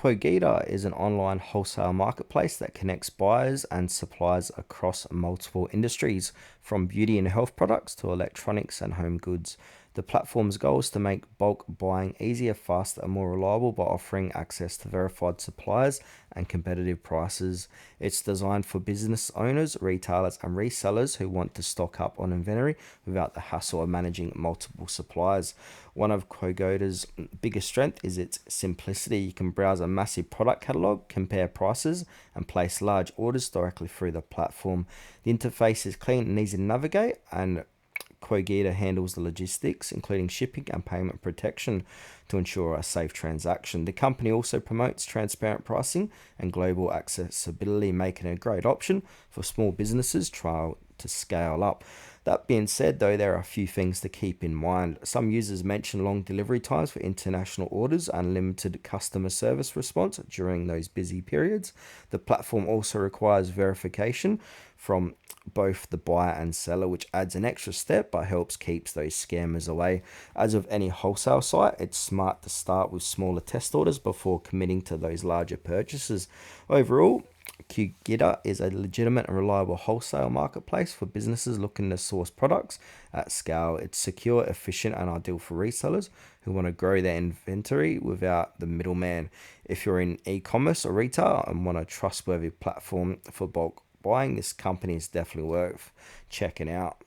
Qogita is an online wholesale marketplace that connects buyers and suppliers across multiple industries, from beauty and health products to electronics and home goods. The platform's goal is to make bulk buying easier, faster, and more reliable by offering access to verified suppliers and competitive prices. It's designed for business owners, retailers, and resellers who want to stock up on inventory without the hassle of managing multiple suppliers. One of Qogita's biggest strength is its simplicity. You can browse a massive product catalog, compare prices, and place large orders directly through the platform. The interface is clean and easy to navigate, and Qogita handles the logistics, including shipping and payment protection, to ensure a safe transaction. The company also promotes transparent pricing and global accessibility, making it a great option for small businesses trying to scale up. That being said, though, there are a few things to keep in mind. Some users mention long delivery times for international orders and limited customer service response during those busy periods. The platform also requires verification from both the buyer and seller, which adds an extra step but helps keeps those scammers away. As of any wholesale site, it's smart to start with smaller test orders before committing to those larger purchases. Overall, Qogita is a legitimate and reliable wholesale marketplace for businesses looking to source products at scale. It's secure, efficient, and ideal for resellers who want to grow their inventory without the middleman. If you're in e-commerce or retail and want a trustworthy platform for bulk buying, this company is definitely worth checking out.